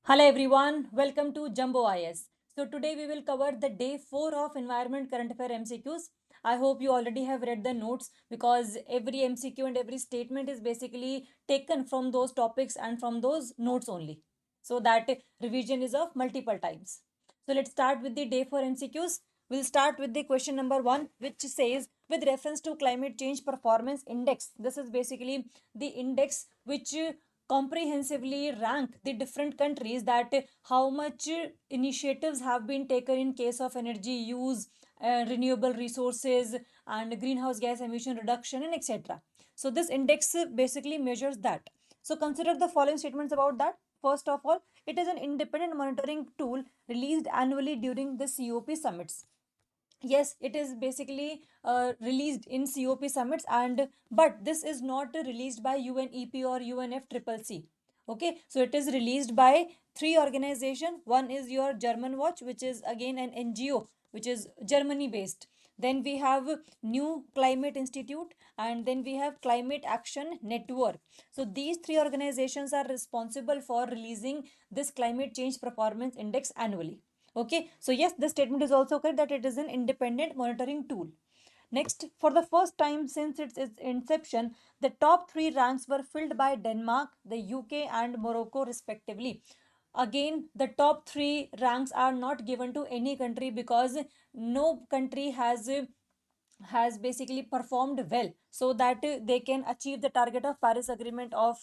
Hello everyone, welcome to Jumbo IS. So today we will cover the day 4 of Environment Current Affair MCQs. I hope you already have read the notes because every MCQ and every statement is basically taken from those topics and from those notes only. So that revision is of multiple times. So let's start with the day 4 MCQs. We'll start with the question number 1, which says with reference to climate change performance index. This is basically the index which comprehensively rank the different countries that how much initiatives have been taken in case of energy use, renewable resources and greenhouse gas emission reduction and etc. So this index basically measures that. So consider the following statements about that. First of all, it is an independent monitoring tool released annually during the COP summits. Yes, it is basically released in COP summits, and but this is not released by UNEP or UNFCCC. Okay, so it is released by three organizations. One is your German Watch, which is again an NGO, which is Germany based. Then we have New Climate Institute, and then we have Climate Action Network. So these three organizations are responsible for releasing this climate change performance index annually. Okay, so yes, this statement is also correct that it is an independent monitoring tool. Next, for the first time since its inception, the top three ranks were filled by Denmark, the UK, and Morocco, respectively. Again, the top three ranks are not given to any country because no country has basically performed well so that they can achieve the target of Paris Agreement of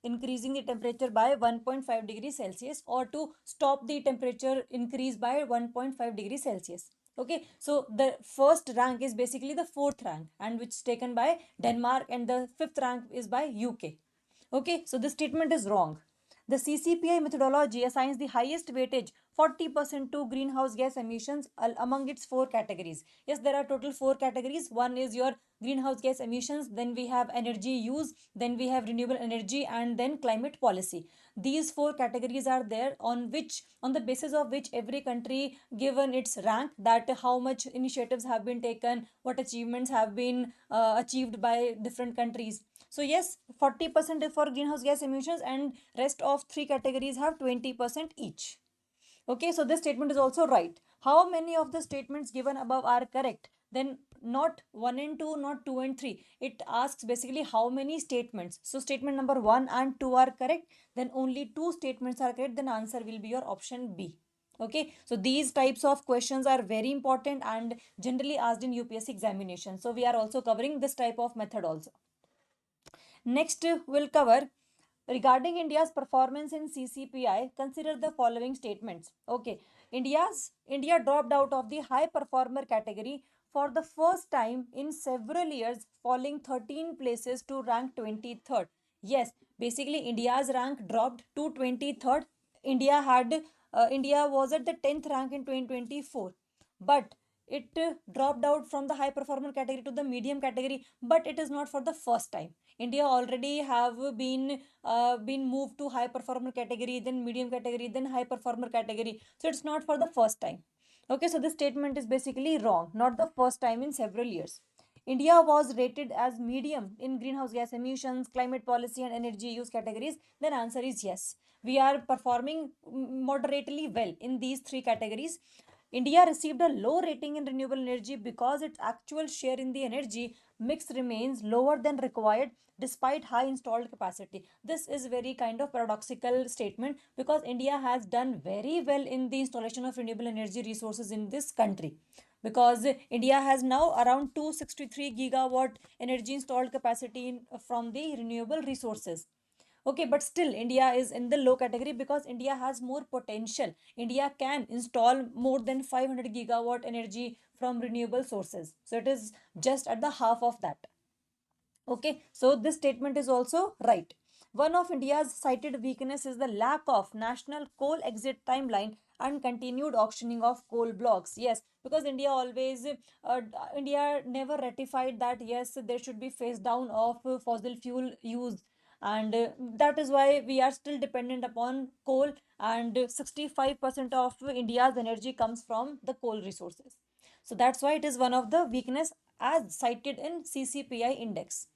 increasing the temperature by 1.5 degrees Celsius, or to stop the temperature increase by 1.5 degrees Celsius. Okay, so the first rank is basically the fourth rank, and which is taken by Denmark, and the fifth rank is by UK. Okay, so this statement is wrong. The CCPI methodology assigns the highest weightage 40% to greenhouse gas emissions among its four categories. Yes, there are total four categories. One is your greenhouse gas emissions, then we have energy use, then we have renewable energy, and then climate policy. These four categories are there on the basis of which every country given its rank, that how much initiatives have been taken, what achievements have been achieved by different countries. So yes, 40% is for greenhouse gas emissions, and rest of three categories have 20% each. Okay, so this statement is also right. How many of the statements given above are correct? Then not 1 and 2, not 2 and 3. It asks basically how many statements. So statement number 1 and 2 are correct. Then only two statements are correct. Then answer will be your option B. Okay, so these types of questions are very important and generally asked in UPSC examination. So we are also covering this type of method also. Next, we'll cover regarding India's performance in CCPI. Consider the following statements. Okay, India dropped out of the high performer category for the first time in several years, falling 13 places to rank 23rd. Yes, basically India's rank dropped to 23rd. India was at the 10th rank in 2024, but it dropped out from the high performer category to the medium category, but it is not for the first time. India already have been moved to high performer category, then medium category, then high performer category. So it's not for the first time. Okay, so this statement is basically wrong. Not the first time in several years. India was rated as medium in greenhouse gas emissions, climate policy, and energy use categories. Then answer is yes. We are performing moderately well in these three categories. India received a low rating in renewable energy because its actual share in the energy mix remains lower than required despite high installed capacity. This is very kind of paradoxical statement because India has done very well in the installation of renewable energy resources in this country, because India has now around 263 gigawatt energy installed capacity from the renewable resources. Okay, but still India is in the low category because India has more potential. India can install more than 500 gigawatt energy from renewable sources, so it is just at the half of that. Okay, so this statement is also right. One of India's cited weakness is the lack of national coal exit timeline and continued auctioning of coal blocks. Yes, because India never ratified that yes, there should be phase down of fossil fuel use, and that is why we are still dependent upon coal, and 65% of India's energy comes from the coal resources. So that's why it is one of the weakness as cited in CCPI index.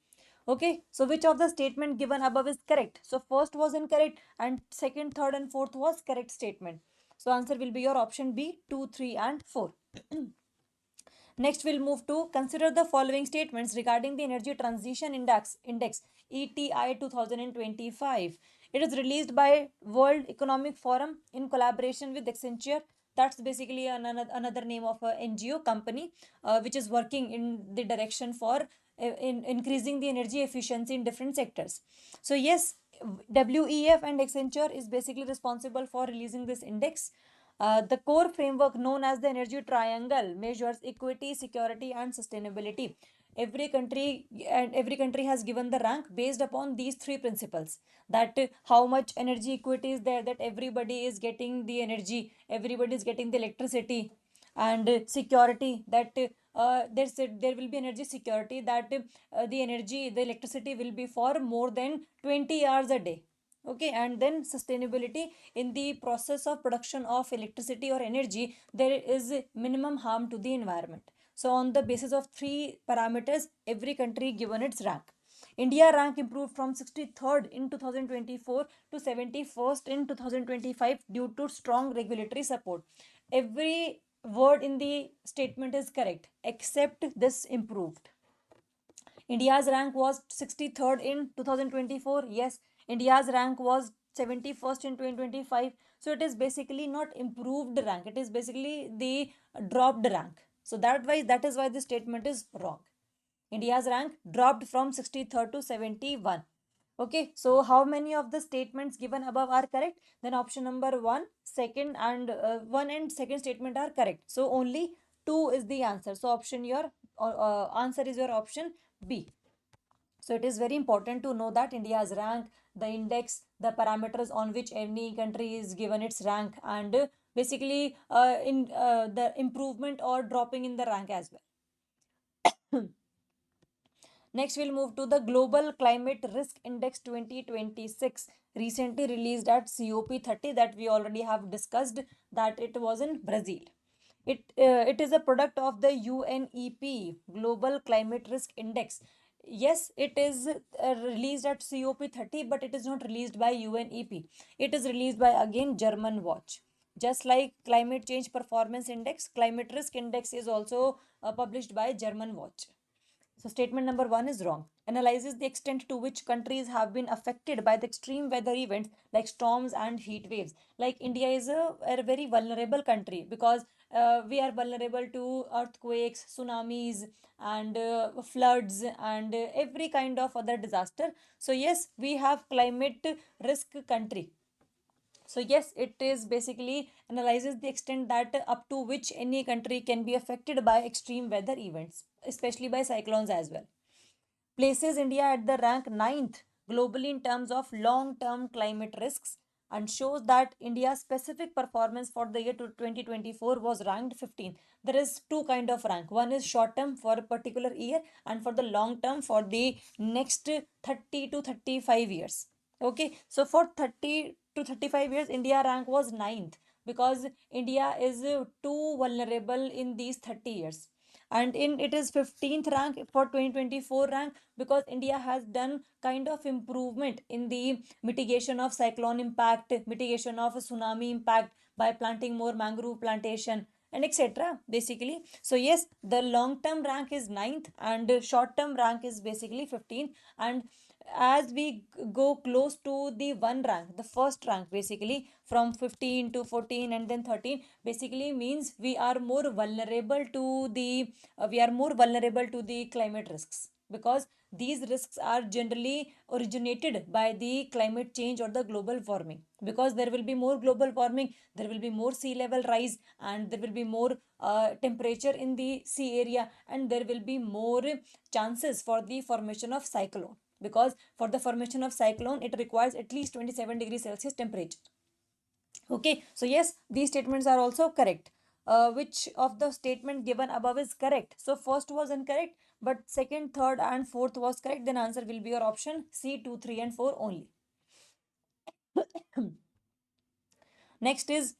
Okay, so which of the statement given above is correct? So first was incorrect and second, third and fourth was correct statement. So answer will be your option B, 2, 3 and 4. Next, we'll move to consider the following statements regarding the Energy Transition Index ETI 2025. It is released by World Economic Forum in collaboration with Accenture. That's basically another name of a NGO company which is working in the direction for in increasing the energy efficiency in different sectors. So yes, WEF and Accenture is basically responsible for releasing this index. The core framework known as the Energy Triangle measures equity, security, and sustainability. Every country has given the rank based upon these three principles. That how much energy equity is there, that everybody is getting the energy, everybody is getting the electricity, and security, that there will be energy security, that the electricity will be for more than 20 hours a day. Okay, and then sustainability, in the process of production of electricity or energy there is minimum harm to the environment. So on the basis of three parameters, every country given its rank. India rank improved from 63rd in 2024 to 71st in 2025 due to strong regulatory support. Every word in the statement is correct except this improved. India's rank was 63rd in 2024. Yes, India's rank was 71st in 2025. So it is basically not improved rank. It is basically the dropped rank. So that is why the statement is wrong. India's rank dropped from 63rd to 71. Okay, so how many of the statements given above are correct? Then option number one and second statement are correct. So only two is the answer. So answer is your option B. So it is very important to know that India's rank, the index, the parameters on which any country is given its rank, and basically in the improvement or dropping in the rank as well. Next, we'll move to the Global Climate Risk Index 2026, recently released at COP30, that we already have discussed that it was in Brazil. It is a product of the UNEP Global Climate Risk Index. Yes, it is released at COP30, but it is not released by UNEP. It is released by again German Watch. Just like Climate Change Performance Index, Climate Risk Index is also published by German Watch. So statement number one is wrong. Analyzes the extent to which countries have been affected by the extreme weather events like storms and heat waves. Like India is a very vulnerable country because we are vulnerable to earthquakes, tsunamis, and floods, and every kind of other disaster. So yes, we have climate risk country. So yes, it is basically analyzes the extent that up to which any country can be affected by extreme weather events, especially by cyclones as well. Places India at the rank ninth globally in terms of long-term climate risks, and shows that India's specific performance for the year 2024 was ranked 15th. There is two kind of rank. One is short term for a particular year, and for the long term for the next 30 to 35 years. Okay, so for 30 to 35 years, India rank was ninth because India is too vulnerable in these 30 years. And in it is 15th rank for 2024 rank because India has done kind of improvement in the mitigation of cyclone impact, mitigation of tsunami impact by planting more mangrove plantation and etc. Basically, so yes, the long term rank is ninth and short term rank is basically 15th. And as we go close to the one rank, the first rank basically from 15 to 14 and then 13 basically means we are more vulnerable to the climate risks, because these risks are generally originated by the climate change or the global warming. Because there will be more global warming, there will be more sea level rise, and there will be more temperature in the sea area, and there will be more chances for the formation of cyclone, because for the formation of cyclone it requires at least 27 degrees Celsius temperature. Okay, so yes, these statements are also correct. Which of the statement given above is correct? So first was incorrect, but second, third, and fourth was correct. Then answer will be your option C, 2, 3, and 4 only. Next is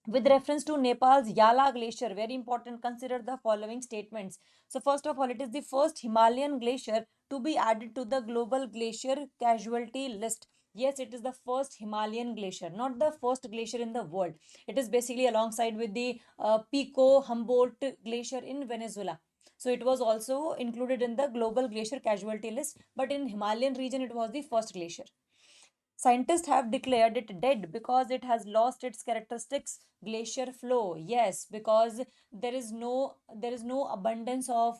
With reference to Nepal's Yala Glacier, very important, consider the following statements. So, first of all, it is the first Himalayan glacier to be added to the global glacier casualty list. Yes, it is the first Himalayan glacier, not the first glacier in the world. It is basically alongside with the Pico Humboldt Glacier in Venezuela. So it was also included in the global glacier casualty list, but in Himalayan region, it was the first glacier. Scientists have declared it dead because it has lost its characteristics glacier flow. Yes, because there is no abundance of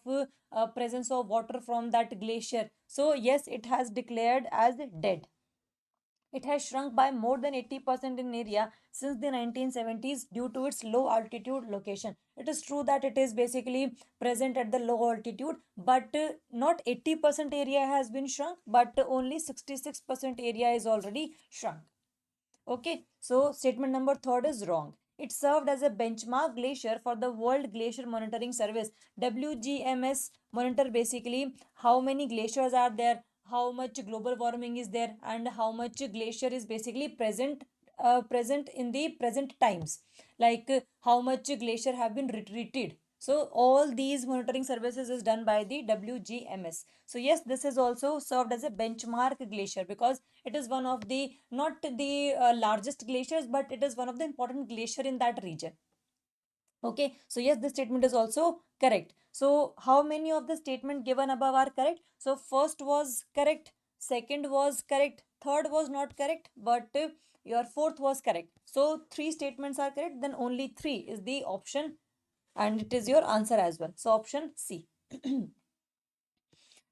presence of water from that glacier. So yes, it has declared as dead. It has shrunk by more than 80% in area since the 1970s due to its low altitude location. It is true that it is basically present at the low altitude, but not 80% area has been shrunk, but only 66% area is already shrunk. Okay, so statement number third is wrong. It served as a benchmark glacier for the World Glacier Monitoring Service. WGMS monitor basically how many glaciers are there, how much global warming is there, and how much glacier is basically present in the present times. Like how much glacier have been retreated. So all these monitoring services is done by the WGMS. So yes, this is also served as a benchmark glacier because it is one of the not the largest glaciers, but it is one of the important glacier in that region. Okay, so yes, this statement is also correct. So how many of the statement given above are correct? So first was correct, second was correct, third was not correct, but your fourth was correct. So three statements are correct, then only three is the option, and it is your answer as well. So option C.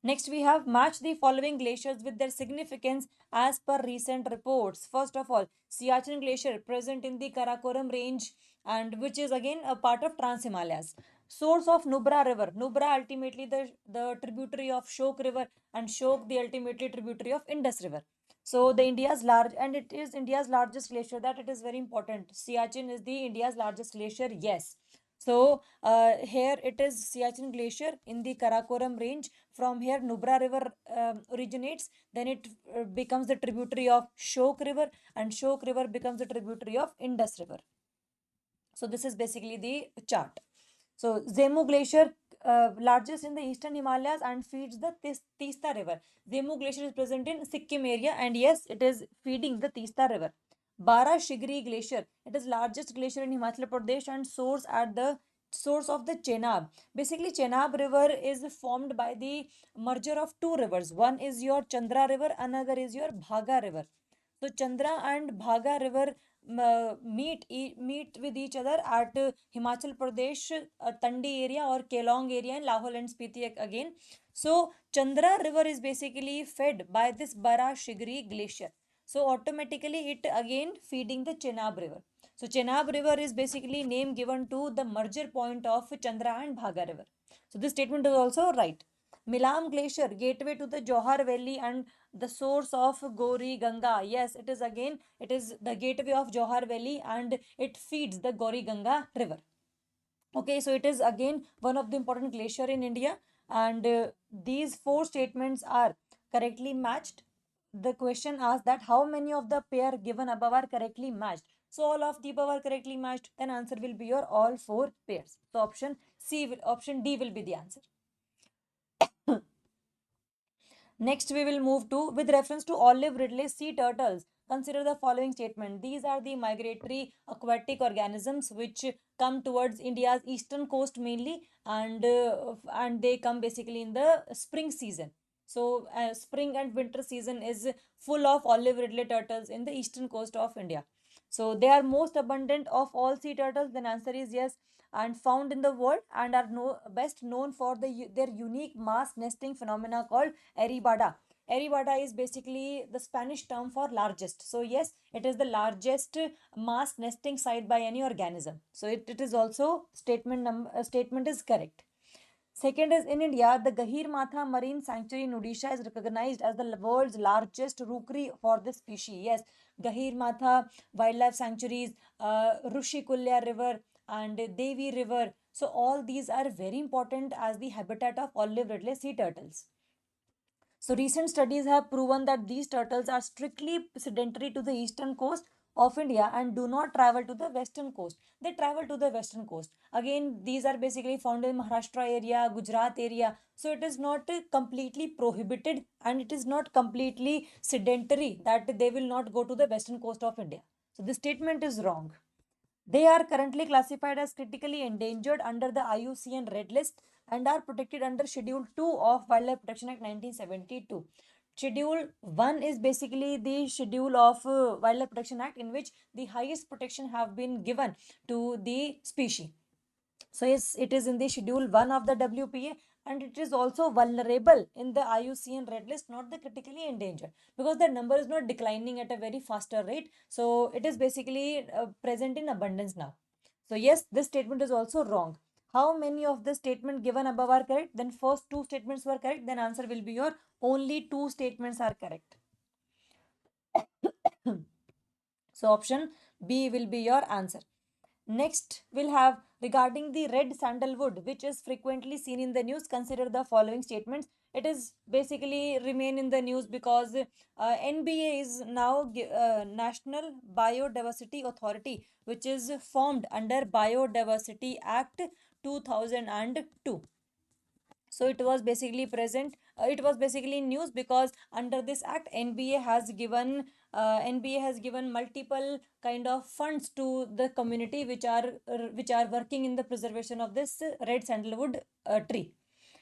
Next, we have match the following glaciers with their significance as per recent reports. First of all, Siachen Glacier present in the Karakoram range and which is again a part of Trans Himalayas. Source of Nubra River. Nubra ultimately the tributary of Shok River and Shok the ultimately tributary of Indus River. So the India's large and it is India's largest glacier, that it is very important. Siachen is the India's largest glacier. Yes. So here it is Siachen Glacier in the Karakoram range. From here Nubra River originates, then it becomes the tributary of Shok River, and Shok River becomes the tributary of Indus River. So this is basically the chart. So Zemu Glacier, largest in the eastern Himalayas and feeds the Tista River. Zemu Glacier is present in Sikkim area, and yes, it is feeding the Tista River. Bara Shigri Glacier, it is largest glacier in Himachal Pradesh and source of the Chenab. Basically, Chenab River is formed by the merger of two rivers. One is your Chandra River, another is your Bhaga River. So Chandra and Bhaga River meet with each other at Himachal Pradesh, Tandi area or Kelong area in Lahore and Spiti again. So Chandra River is basically fed by this Bara Shigri glacier. So automatically it again feeding the Chenab River. So Chenab River is basically name given to the merger point of Chandra and Bhaga River. So this statement is also right. Milam Glacier, gateway to the Johar Valley and the source of Gori Ganga. Yes, it is again, it is the gateway of Johar Valley and it feeds the Gori Ganga river. Okay, so it is again one of the important glacier in India, and these four statements are correctly matched. The question asks that how many of the pair given above are correctly matched. So all of the above are correctly matched, then answer will be your all four pairs. So option D will be the answer. Next, we will move to with reference to olive ridley sea turtles. Consider the following statement. These are the migratory aquatic organisms which come towards India's eastern coast mainly, and they come basically in the spring season. So, spring and winter season is full of olive ridley turtles in the eastern coast of India. So, they are most abundant of all sea turtles. Then answer is yes, and found in the world and are best known for their unique mass nesting phenomena called Eribada. Eribada is basically the Spanish term for largest. So yes, it is the largest mass nesting site by any organism. So it is also statement is correct. Second is in India, the Gahir Matha Marine Sanctuary in Odisha is recognized as the world's largest rookery for this species. Yes, Gahir Matha Wildlife Sanctuaries, Rushikulya River, and Devi River. So all these are very important as the habitat of olive ridley sea turtles. So recent studies have proven that these turtles are strictly sedentary to the eastern coast, of India and do not travel to the western coast. They travel to the western coast. Again, these are basically found in Maharashtra area, Gujarat area. So it is not completely prohibited and it is not completely sedentary that they will not go to the western coast of India. So this statement is wrong. They are currently classified as critically endangered under the IUCN Red List and are protected under Schedule 2 of Wildlife Protection Act 1972. Schedule 1 is basically the schedule of Wildlife Protection Act in which the highest protection have been given to the species. So yes, it is in the schedule 1 of the WPA and it is also vulnerable in the IUCN red list, not the critically endangered, because the number is not declining at a very faster rate. So it is basically present in abundance now. So yes, this statement is also wrong. How many of the statement given above are correct? Then first two statements were correct. Then answer will be your only two statements are correct. So option B will be your answer. Next, we'll have regarding the red sandalwood, which is frequently seen in the news. Consider the following statements. It is basically remain in the news because NBA is now National Biodiversity Authority, which is formed under Biodiversity Act 2002. So it was basically present, it was basically news because under this act NBA has given multiple kind of funds to the community which are working in the preservation of this red sandalwood tree.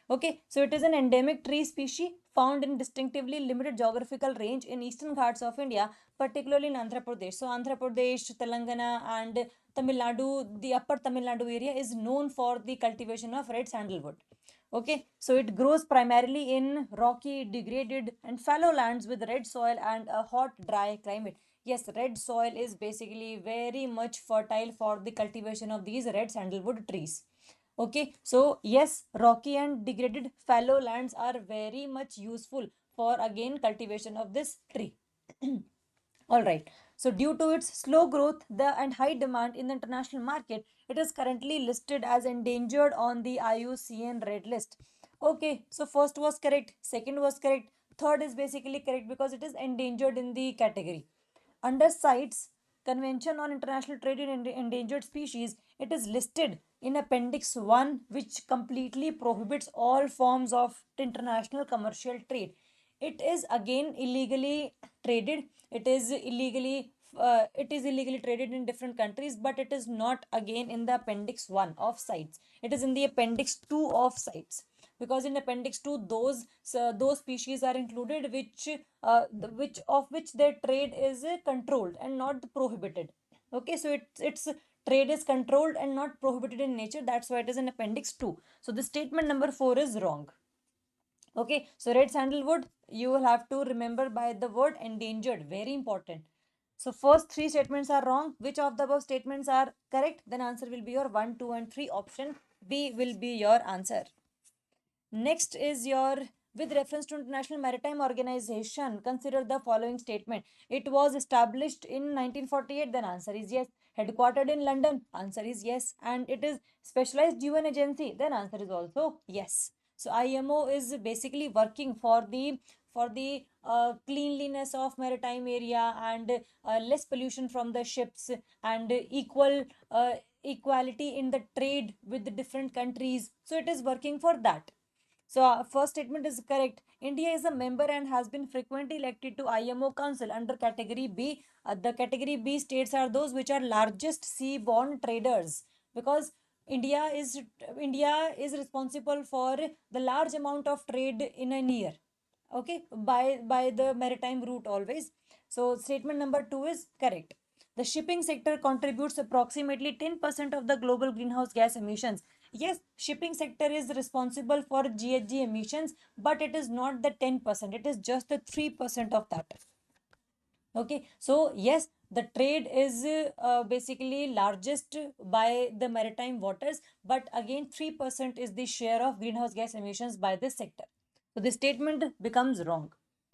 Okay, so it is an endemic tree species found in distinctively limited geographical range in eastern ghats of India, particularly in Andhra Pradesh. So Andhra Pradesh, Telangana and Tamil Nadu, the upper Tamil Nadu area is known for the cultivation of red sandalwood. Okay, so it grows primarily in rocky, degraded, and fallow lands with red soil and a hot, dry climate. Yes, red soil is basically very much fertile for the cultivation of these red sandalwood trees. Okay, so yes, rocky and degraded fallow lands are very much useful for again cultivation of this tree. All right. So due to its slow growth and high demand in the international market, it is currently listed as endangered on the IUCN Red List. Okay, so first was correct, second was correct, third is basically correct because it is endangered in the category. Under CITES, Convention on International Trade in Endangered Species, it is listed in Appendix 1, which completely prohibits all forms of international commercial trade. It is again illegally traded. It is illegally traded in different countries, but it is not again in the Appendix 1 of CITES. It is in the Appendix 2 of CITES, because in Appendix 2 those species are included which their trade is controlled and not prohibited. Okay, so it's trade is controlled and not prohibited in nature. That's why it is in Appendix 2. So the statement number 4 is wrong. Okay, so red sandalwood, you will have to remember by the word endangered, very important. So first three statements are wrong. Which of the above statements are correct? Then answer will be your 1, 2 and 3. Option B will be your answer. Next is your, with reference to International Maritime Organization, consider the following statement. It was established in 1948. Then answer is yes. Headquartered in London. Answer is yes. And it is specialized UN agency. Then answer is also yes. So IMO is basically working for the cleanliness of maritime area and less pollution from the ships and equality in the trade with the different countries. So it is working for that. So first statement is correct. India is a member and has been frequently elected to IMO Council under category B. The category B states are those which are largest seaborne traders, because India is India is responsible for the large amount of trade in a year. Okay, by the maritime route always. So statement number 2 is correct. The shipping sector contributes approximately 10% of the global greenhouse gas emissions. Yes, shipping sector is responsible for GHG emissions, but it is not the 10%. It is just the 3% of that. Okay, so yes, the trade is basically largest by the maritime waters, but again 3% is the share of greenhouse gas emissions by this sector. So the statement becomes wrong.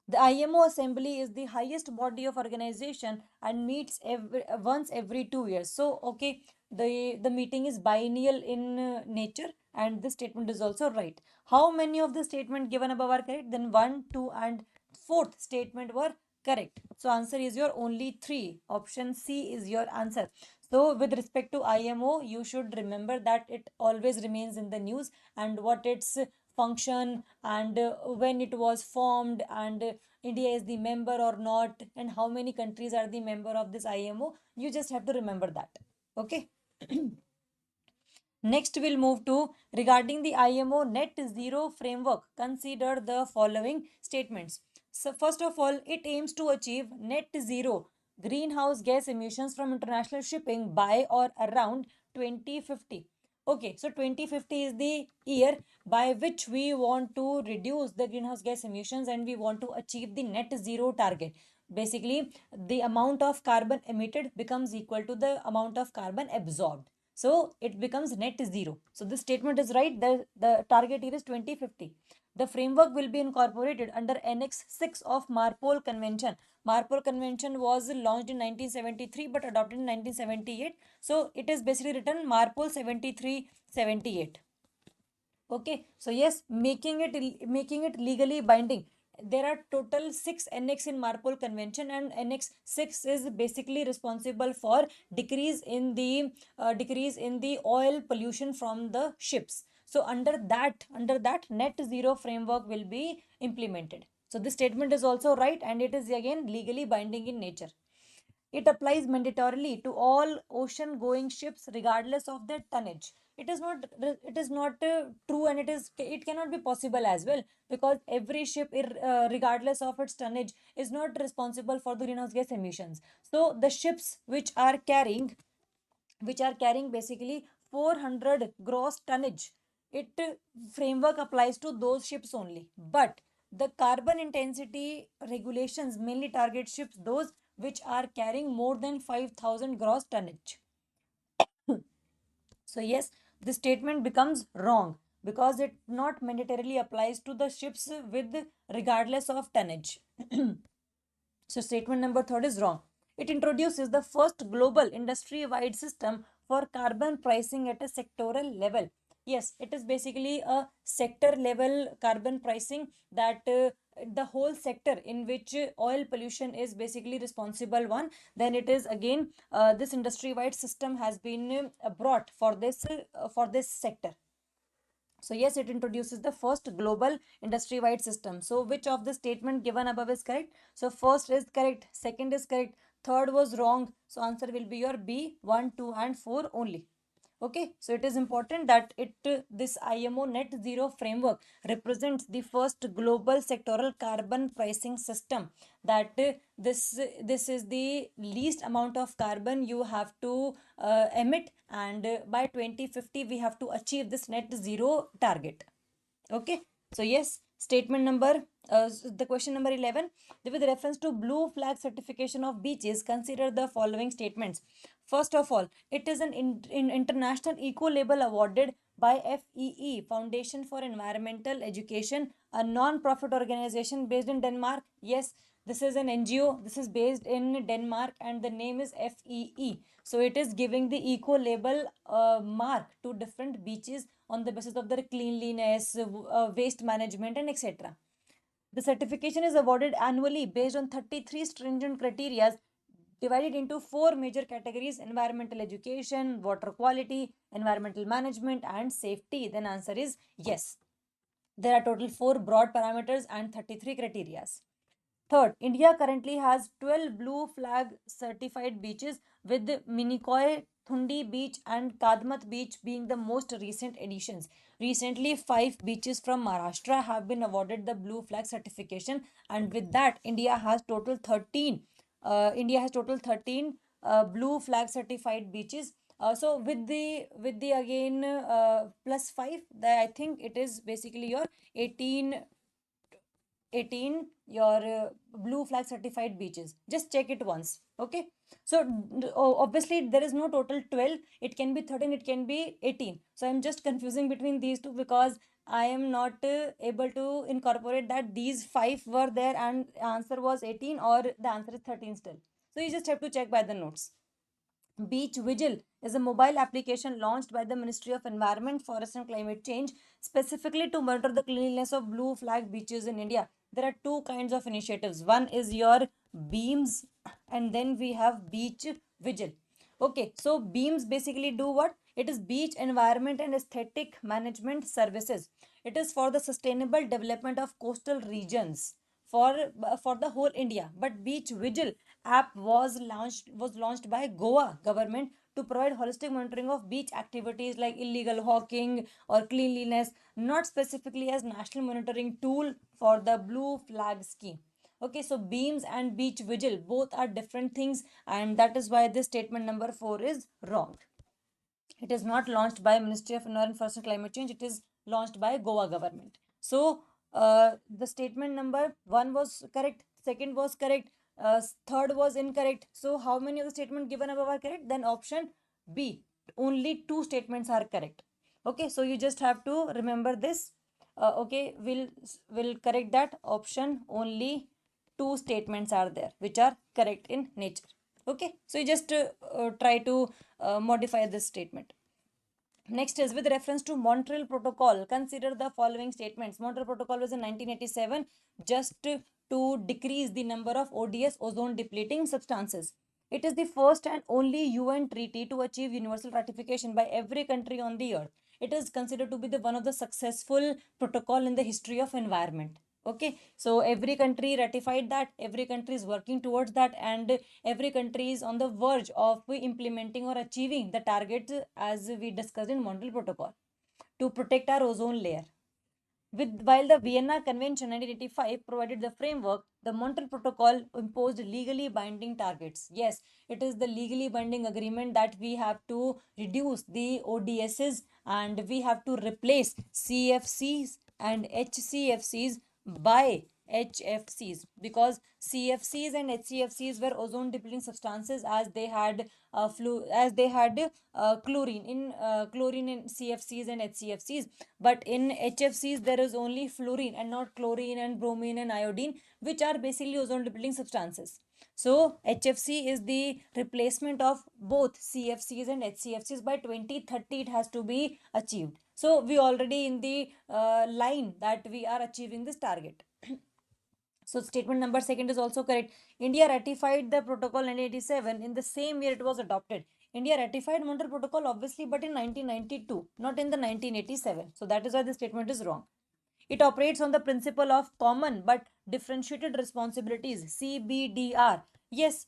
The IMO assembly is the highest body of organization and meets once every 2 years. So okay, the meeting is biennial in nature, and this statement is also right. How many of the statement given above are correct? Then 1, 2 and fourth statement were Correct. So answer is your only 3. Option C is your answer. So with respect to IMO, you should remember that it always remains in the news, and what its function, and when it was formed, and India is the member or not, and how many countries are the member of this IMO. You just have to remember that. Okay. Next, we'll move to regarding the IMO net zero framework. Consider the following statements. So, first of all, it aims to achieve net zero greenhouse gas emissions from international shipping by or around 2050. Okay, so 2050 is the year by which we want to reduce the greenhouse gas emissions, and we want to achieve the net zero target. Basically, the amount of carbon emitted becomes equal to the amount of carbon absorbed. So it becomes net zero. So this statement is right. The target year is 2050. The framework will be incorporated under Annex 6 of Marpol Convention. Marpol Convention was launched in 1973 but adopted in 1978. So it is basically written Marpol 7378. Okay, so yes, making it legally binding. There are total 6 annex in Marpol Convention, and Annex 6 is basically responsible for decrease in the oil pollution from the ships. So under that net zero framework will be implemented. So this statement is also right, and it is again legally binding in nature. It applies mandatorily to all ocean going ships regardless of their tonnage. It is not true, and it cannot be possible as well, because every ship regardless of its tonnage is not responsible for the greenhouse gas emissions. So the ships which are carrying basically 400 gross tonnage, it framework applies to those ships only. But the carbon intensity regulations mainly target ships those which are carrying more than 5000 gross tonnage. So yes, this statement becomes wrong because it not mandatorily applies to the ships with regardless of tonnage. So statement number third is wrong. It introduces the first global industry-wide system for carbon pricing at a sectoral level. Yes, it is basically a sector level carbon pricing, that the whole sector in which oil pollution is basically responsible one. Then it is again this industry-wide system has been brought for this sector. So yes, it introduces the first global industry-wide system. So which of the statement given above is correct? So first is correct, second is correct, third was wrong. So answer will be your B, 1, 2 and 4 only. Okay, so it is important that this IMO net zero framework represents the first global sectoral carbon pricing system, that this is the least amount of carbon you have to emit, and by 2050 we have to achieve this net zero target. Okay, so yes, statement number the question number 11, with reference to blue flag certification of beaches, consider the following statements. First of all, it is an international eco label awarded by FEE, Foundation for Environmental Education, a non-profit organization based in Denmark. Yes, this is an NGO. This is based in Denmark, and the name is FEE. So it is giving the eco label mark to different beaches on the basis of their cleanliness, waste management, and etc. The certification is awarded annually based on 33 stringent criteria divided into 4 major categories: environmental education, water quality, environmental management, and safety. Then answer is yes. There are total 4 broad parameters and 33 criteria. Third, India currently has 12 blue flag certified beaches, with Minikoi, Thundi Beach, and Kadmat Beach being the most recent additions. Recently, 5 beaches from Maharashtra have been awarded the blue flag certification, and with that, India has total 13. India has total 13 blue flag certified beaches. So with the again plus 5, I think it is basically your 18 your blue flag certified beaches. Just check it once. Okay, so obviously there is no total 12, it can be 13, it can be 18. So I'm just confusing between these two because I am not able to incorporate that these 5 were there and answer was 18, or the answer is 13 still. So you just have to check by the notes. Beach Vigil is a mobile application launched by the Ministry of Environment, Forest and Climate Change specifically to monitor the cleanliness of blue flag beaches in India. There are 2 kinds of initiatives. One is your beams, and then we have beach vigil. Okay, so beams basically do what? It is beach environment and aesthetic management services. It is for the sustainable development of coastal regions for the whole India. But Beach Vigil app was launched by Goa government to provide holistic monitoring of beach activities like illegal hawking or cleanliness, not specifically as national monitoring tool for the blue flag scheme. Okay, so beams and beach vigil both are different things, and that is why this statement number 4 is wrong. It is not launched by Ministry of Environment, Forest and Climate Change. It is launched by Goa government. So the statement number 1 was correct, second was correct, third was incorrect. So how many of the statement given above are correct? Then option B, only 2 statements are correct. Okay, so you just have to remember this. Okay, we'll correct that. Option, only 2 statements are there which are correct in nature. Okay, so you just try to modify this statement. Next is with reference to Montreal Protocol. Consider the following statements. Montreal Protocol was in 1987 just to decrease the number of ODS, ozone depleting substances. It is the first and only UN treaty to achieve universal ratification by every country on the earth. It is considered to be the one of the successful protocol in the history of environment. Okay, so every country ratified that, every country is working towards that, and every country is on the verge of implementing or achieving the targets as we discussed in Montreal Protocol to protect our ozone layer. While the Vienna Convention 1985 provided the framework, the Montreal Protocol imposed legally binding targets. Yes, it is the legally binding agreement that we have to reduce the ODSs and we have to replace CFCs and HCFCs by HFCs, because CFCs and HCFCs were ozone depleting substances as they had chlorine in CFCs and HCFCs, but in HFCs there is only fluorine and not chlorine and bromine and iodine, which are basically ozone depleting substances. So HFC is the replacement of both CFCs and HCFCs. By 2030 it has to be achieved. So we already in the line that we are achieving this target. So statement number second is also correct. India ratified the protocol in 1987. In the same year it was adopted. India ratified Montreal Protocol obviously, but in 1992, not in the 1987. So that is why the statement is wrong. It operates on the principle of common but differentiated responsibilities, CBDR. Yes,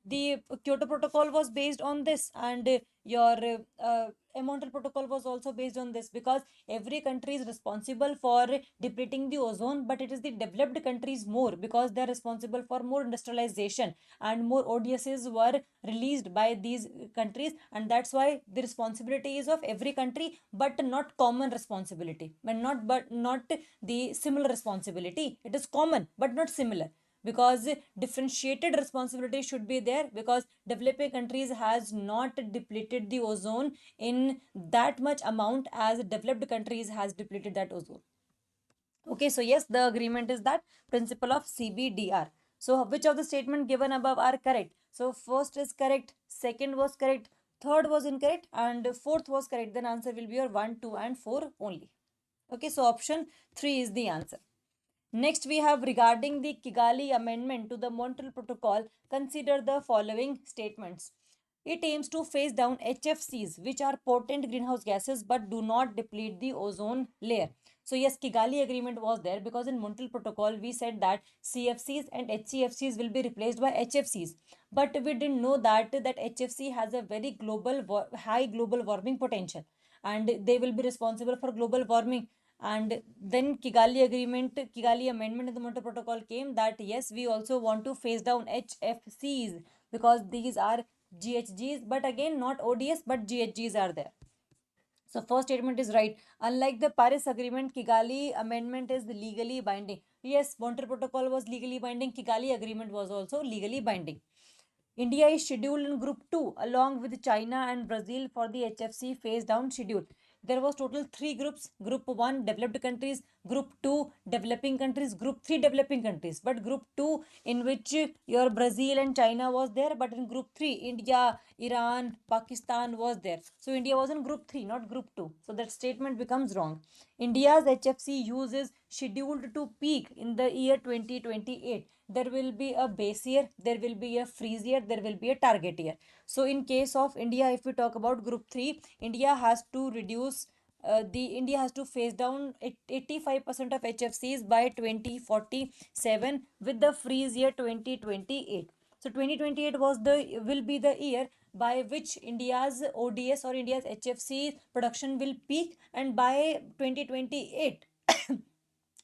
the Kyoto Protocol was based on this, and your Montreal Protocol was also based on this, because every country is responsible for depleting the ozone, but it is the developed countries more because they are responsible for more industrialization and more ODSs were released by these countries, and that's why the responsibility is of every country, but not common responsibility, and not the similar responsibility. It is common but not similar, because differentiated responsibility should be there, because developing countries has not depleted the ozone in that much amount as developed countries has depleted that ozone. Okay, so yes, the agreement is that principle of CBDR. So which of the statement given above are correct? So first is correct, second was correct, third was incorrect, and fourth was correct. Then answer will be your 1, 2 and 4 only. Okay, so option 3 is the answer. Next, we have regarding the Kigali Amendment to the Montreal Protocol, consider the following statements. It aims to phase down HFCs, which are potent greenhouse gases but do not deplete the ozone layer. So yes, Kigali Agreement was there because in Montreal Protocol we said that CFCs and HCFCs will be replaced by HFCs. But we didn't know that HFC has a very high global warming potential, and they will be responsible for global warming. And then Kigali Amendment in the Montreal Protocol came that yes, we also want to phase down HFCs because these are GHGs, but again not ODS but GHGs are there. So first statement is right. Unlike the Paris Agreement, Kigali Amendment is legally binding. Yes, Montreal Protocol was legally binding. Kigali Agreement was also legally binding. India is scheduled in Group 2 along with China and Brazil for the HFC phase down schedule. There was total 3 groups. Group 1 developed countries, Group 2 developing countries, Group 3 developing countries. But Group 2 in which your Brazil and China was there, but in Group 3 India, Iran, Pakistan was there. So India was in Group 3, not Group 2. So that statement becomes wrong. India's HFC use is scheduled to peak in the year 2028. there will be a base year, there will be a freeze year, there will be a target year. So in case of India, if we talk about group 3, India has to reduce the India has to phase down 85% of HFCs by 2047 with the freeze year 2028. So 2028 will be the year by which India's ODS or India's HFC production will peak, and by 2028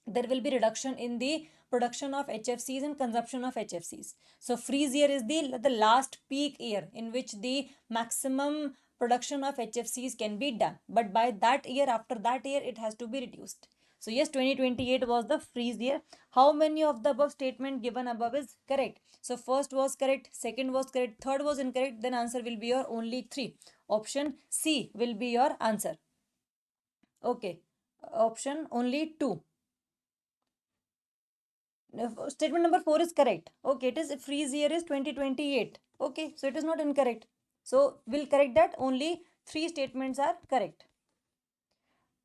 there will be reduction in the production of HFCs and consumption of HFCs. So freeze year is the last peak year in which the maximum production of HFCs can be done. But by that year, after that year, it has to be reduced. So yes, 2028 was the freeze year. How many of the above statement given above is correct? So first was correct, second was correct, third was incorrect. Then answer will be your only 3. Option C will be your answer. Okay. Option only 2. Statement number 4 is correct. Okay, it is freeze year is 2028. Okay, so it is not incorrect. So we'll correct that. Only 3 statements are correct.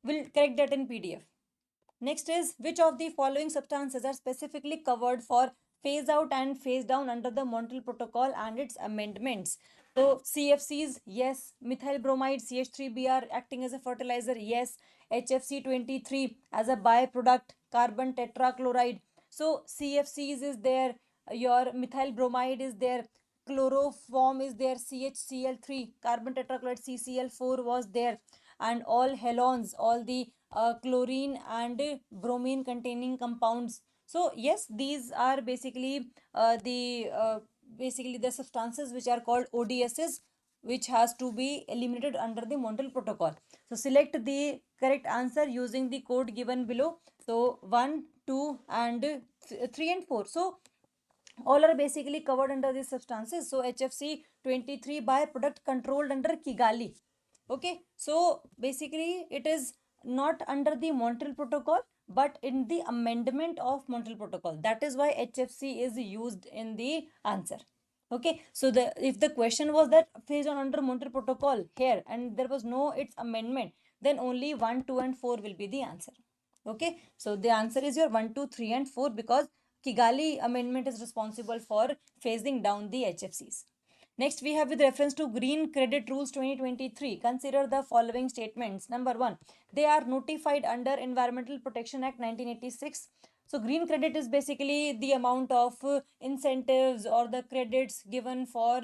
We'll correct that in PDF. Next is, which of the following substances are specifically covered for phase out and phase down under the Montreal Protocol and its amendments? So CFCs, yes. Methyl bromide, CH3Br acting as a fertilizer, yes. HFC23 as a byproduct, carbon tetrachloride. So CFCs is there, your methyl bromide is there, chloroform is there, CHCl3, carbon tetrachloride, CCl4 was there, and all halogens, all the chlorine and bromine containing compounds. So yes, these are basically the substances which are called ODSs, which has to be eliminated under the Montreal Protocol. So select the correct answer using the code given below. So 1, 2 and 3 and 4. So all are basically covered under these substances. So HFC 23 byproduct controlled under Kigali. Okay, so basically it is not under the Montreal Protocol but in the amendment of Montreal Protocol. That is why HFC is used in the answer. Okay, so if the question was that phase on under Montreal Protocol here and there was no its amendment, then only 1, 2 and 4 will be the answer. Okay, so the answer is your 1, 2, 3 and 4 because Kigali Amendment is responsible for phasing down the HFCs. Next, we have with reference to Green Credit Rules 2023. Consider the following statements. Number 1, they are notified under Environmental Protection Act 1986. So green credit is basically the amount of incentives or the credits given for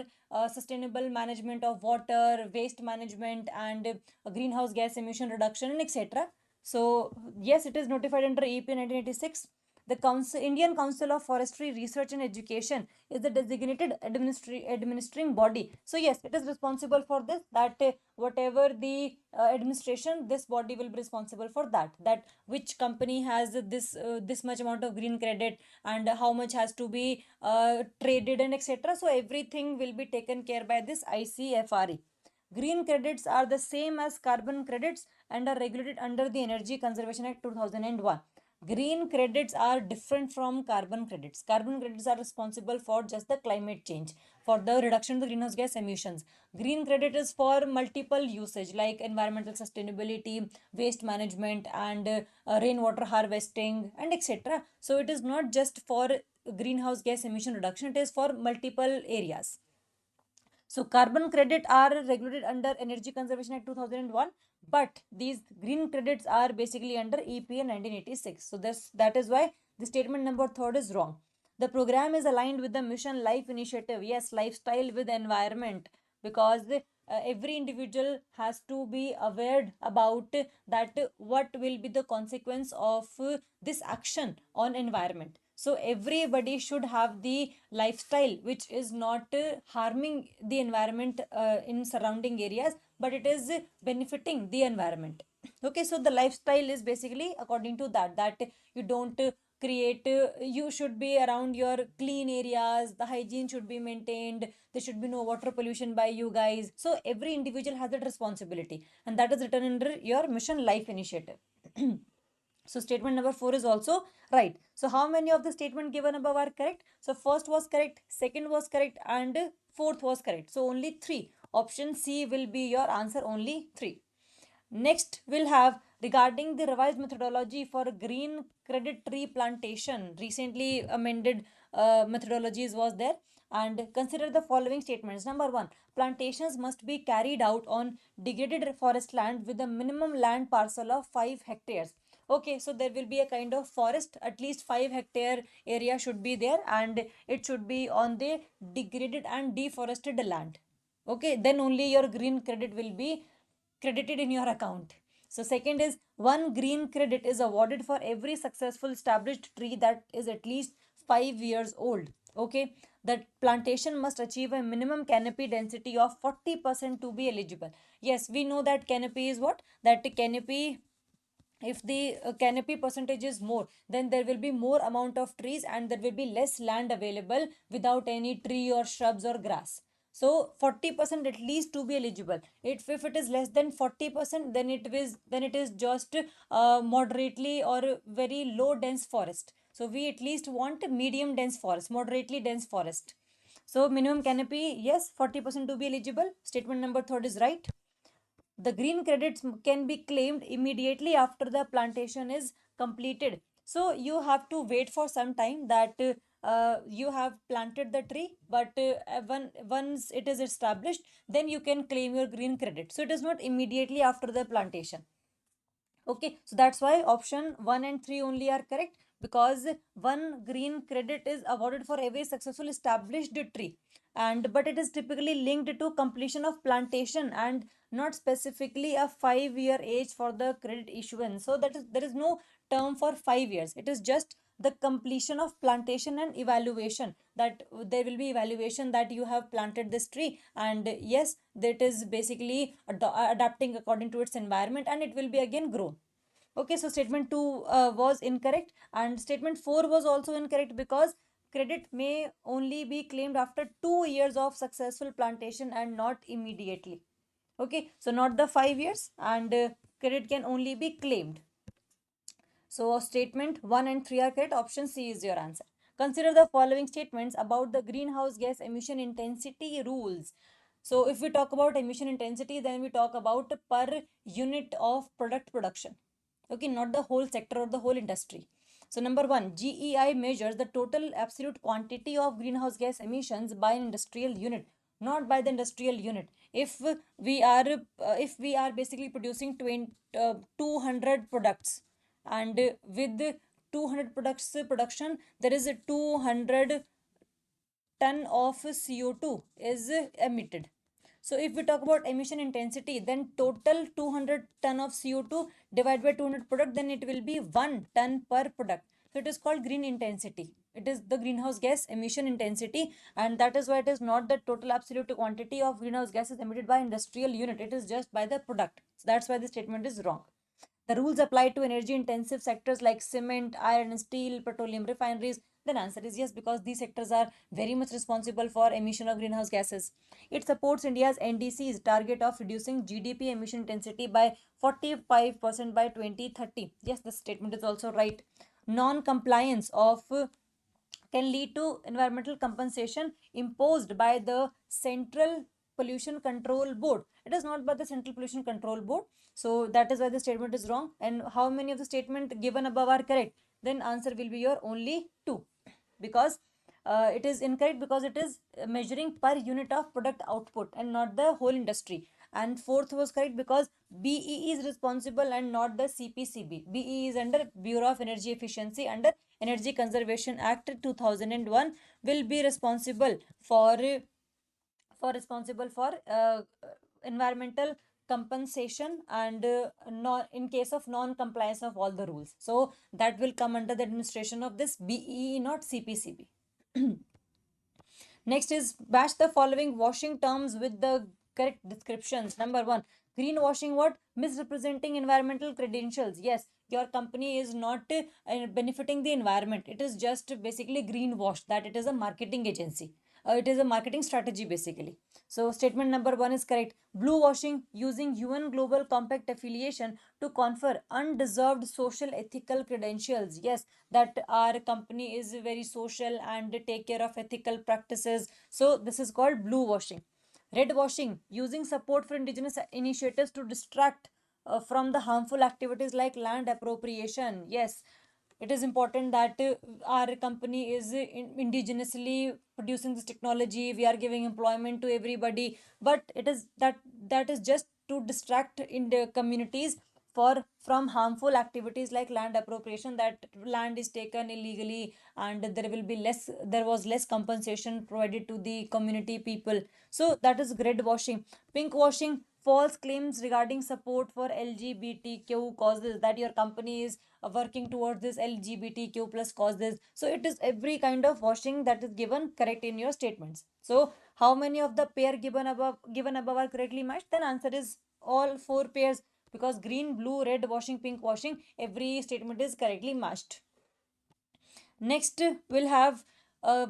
sustainable management of water, waste management and greenhouse gas emission reduction and etc. So yes, it is notified under EP 1986. The Indian Council of Forestry Research and Education is the designated administering body. So yes, it is responsible for this, that whatever the administration, this body will be responsible for that. That which company has this much amount of green credit and how much has to be traded and etc. So everything will be taken care by this ICFRE. Green credits are the same as carbon credits and are regulated under the Energy Conservation Act 2001. Green credits are different from carbon credits. Carbon credits are responsible for just the climate change, for the reduction of the greenhouse gas emissions. Green credit is for multiple usage like environmental sustainability, waste management and rainwater harvesting and etc. So it is not just for greenhouse gas emission reduction, it is for multiple areas. So carbon credit are regulated under Energy Conservation Act 2001, but these green credits are basically under EPA 1986. So that is why the statement number 3 is wrong. The program is aligned with the Mission Life initiative. Yes, lifestyle with environment, because every individual has to be aware about that what will be the consequence of this action on environment. So everybody should have the lifestyle which is not harming the environment in surrounding areas, but it is benefiting the environment. Okay, so the lifestyle is basically according to that you don't create you should be around your clean areas, the hygiene should be maintained, there should be no water pollution by you guys. So every individual has that responsibility, and that is written under your Mission Life initiative. So statement number 4 is also right. So how many of the statement given above are correct? So first was correct, second was correct and fourth was correct. So only 3. Option C will be your answer, only 3. Next, we'll have regarding the revised methodology for green credit tree plantation, recently amended methodologies was there. And consider the following statements. Number one, plantations must be carried out on degraded forest land with a minimum land parcel of 5 hectares. Okay, so there will be a kind of forest, at least 5 hectare area should be there, and it should be on the degraded and deforested land. Okay, then only your green credit will be credited in your account. So second is, one green credit is awarded for every successful established tree that is at least 5 years old. Okay, that plantation must achieve a minimum canopy density of 40% to be eligible. Yes, we know that canopy is what? That canopy, if the canopy percentage is more, then there will be more amount of trees and there will be less land available without any tree or shrubs or grass. So 40% at least to be eligible. If it is less than 40%, then it is just moderately or very low dense forest. So we at least want medium dense forest, moderately dense forest. So minimum canopy, yes, 40% to be eligible. Statement number third is right. The green credits can be claimed immediately after the plantation is completed. So you have to wait for some time that you have planted the tree, but once it is established, then you can claim your green credit. So it is not immediately after the plantation. Okay, so that's why option 1 and 3 only are correct, because one green credit is awarded for every successful established tree, and but it is typically linked to completion of plantation and not specifically a 5-year age for the credit issuance. So that is, there is no term for 5 years. It is just the completion of plantation and evaluation, that there will be evaluation that you have planted this tree, and yes, that is basically adapting according to its environment, and it will be again grown. Okay, so statement 2 was incorrect, and statement 4 was also incorrect, because credit may only be claimed after 2 years of successful plantation and not immediately. Okay, so not the 5 years, and credit can only be claimed. So statement 1 and 3 are correct. Option C is your answer. Consider the following statements about the greenhouse gas emission intensity rules. So if we talk about emission intensity, then we talk about per unit of product production. Okay, not the whole sector or the whole industry. So number one, GEI measures the total absolute quantity of greenhouse gas emissions by an industrial unit, not by the industrial unit. If we are basically producing 200 products, and with 200 products production, there is a 200 ton of CO2 is emitted. So if we talk about emission intensity, then total 200 ton of CO2 divided by 200 product, then it will be 1 ton per product. So it is called green intensity. It is the greenhouse gas emission intensity, and that is why it is not the total absolute quantity of greenhouse gases emitted by industrial unit. It is just by the product. So that's why the statement is wrong. The rules apply to energy intensive sectors like cement, iron and steel, petroleum refineries. Then answer is yes, because these sectors are very much responsible for emission of greenhouse gases. It supports India's NDC's target of reducing GDP emission intensity by 45% by 2030. Yes, the statement is also right. Non-compliance of can lead to environmental compensation imposed by the Central Pollution Control Board. It is not by the Central Pollution Control Board. So that is why the statement is wrong. And how many of the statement given above are correct? Then answer will be your only 2, because it is incorrect, because it is measuring per unit of product output and not the whole industry. And fourth was correct, because BEE is responsible and not the CPCB. BEE is under Bureau of Energy Efficiency, under Energy Conservation Act 2001, will be responsible for environmental compensation, and in case of non-compliance of all the rules. So that will come under the administration of this BEE, not CPCB. Next is, match the following washing terms with the correct descriptions. Number one, greenwashing, what? Misrepresenting environmental credentials. Yes, your company is not benefiting the environment. It is just basically greenwash, that it is a marketing agency. It is a marketing strategy basically. So statement number 1 is correct. Blue washing, using UN Global Compact affiliation to confer undeserved social ethical credentials. Yes, that our company is very social and take care of ethical practices. So this is called blue washing. Red washing, using support for indigenous initiatives to distract from the harmful activities like land appropriation. Yes, It is important that our company is indigenously producing this technology. We are giving employment to everybody, but it is that is just to distract in the communities for from harmful activities like land appropriation, that land is taken illegally and there was less compensation provided to the community people. So that is grid washing. Pink washing, false claims regarding support for LGBTQ causes, that your company is working towards this LGBTQ plus causes. So it is every kind of washing that is given correct in your statements. So how many of the pair given above are correctly matched? Then answer is all four pairs, because green, blue, red washing, pink washing, every statement is correctly matched. Next, we'll have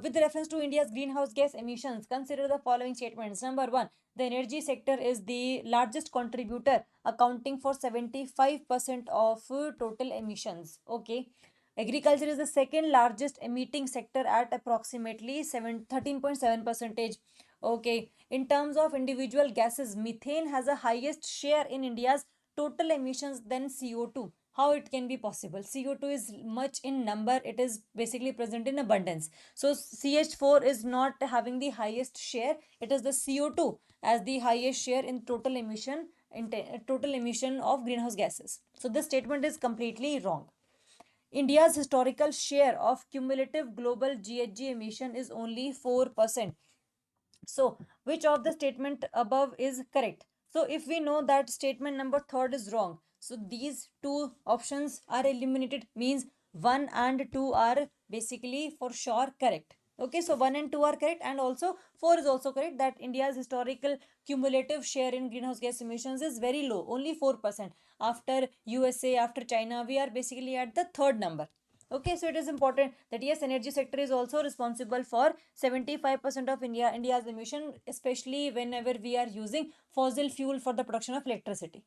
with reference to India's greenhouse gas emissions, consider the following statements. Number one, the energy sector is the largest contributor, accounting for 75% of total emissions. Okay. Agriculture is the second largest emitting sector at approximately 13.7 percentage. Okay. In terms of individual gases, methane has a highest share in India's total emissions than CO2. How it can be possible? CO2 is much in number, it is basically present in abundance. So CH4 is not having the highest share, it is the CO2 as the highest share in total emission of greenhouse gases. So this statement is completely wrong. India's historical share of cumulative global GHG emission is only 4%. So, which of the statement above is correct? So, if we know that statement number third is wrong, so these two options are eliminated, means 1 and 2 are basically for sure correct. Okay, so 1 and 2 are correct, and also 4 is also correct, that India's historical cumulative share in greenhouse gas emissions is very low, only 4%. After USA, after China, we are basically at the third number. Okay, so it is important that yes, energy sector is also responsible for 75% of India's emission, especially whenever we are using fossil fuel for the production of electricity.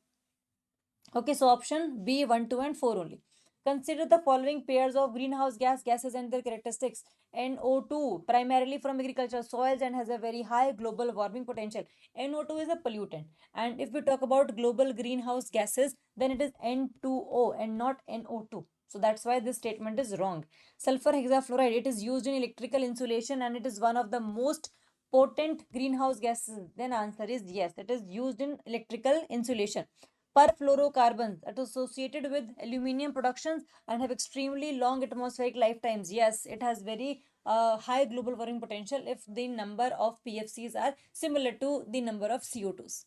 Okay, so option B, 1, 2, and 4 only. Consider the following pairs of greenhouse gases and their characteristics. NO2, primarily from agricultural soils and has a very high global warming potential. NO2 is a pollutant. And if we talk about global greenhouse gases, then it is N2O and not NO2. So that's why this statement is wrong. Sulfur hexafluoride, it is used in electrical insulation and it is one of the most potent greenhouse gases. Then answer is yes, it is used in electrical insulation. Perfluorocarbons that are associated with aluminium productions and have extremely long atmospheric lifetimes. Yes, it has very high global warming potential if the number of PFCs are similar to the number of CO2s.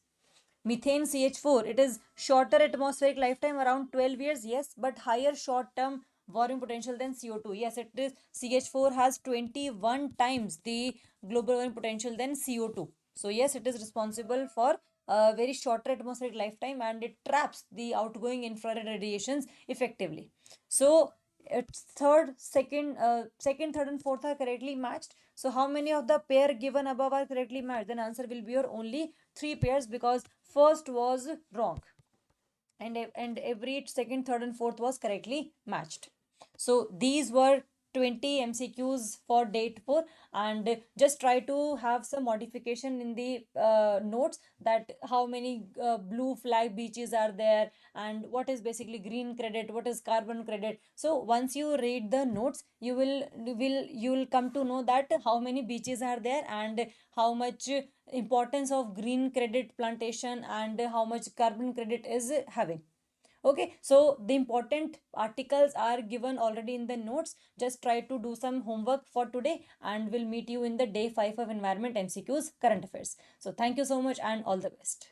Methane, CH4, it is shorter atmospheric lifetime, around 12 years, yes, but higher short term warming potential than CO2. Yes, it is, CH4 has 21 times the global warming potential than CO2. So yes, it is responsible for a very shorter atmospheric lifetime and it traps the outgoing infrared radiations effectively. So second, third, and fourth are correctly matched. So how many of the pair given above are correctly matched? Then answer will be your only three pairs, because first was wrong and every second, third, and fourth was correctly matched. So these were 20 MCQs for date 4, and just try to have some modification in the notes, that how many blue flag beaches are there and what is basically green credit, what is carbon credit. So once you read the notes, you will come to know that how many beaches are there and how much importance of green credit plantation and how much carbon credit is having. Okay, so the important articles are given already in the notes. Just try to do some homework for today and we'll meet you in the day 5 of environment MCQs current affairs. So thank you so much and all the best.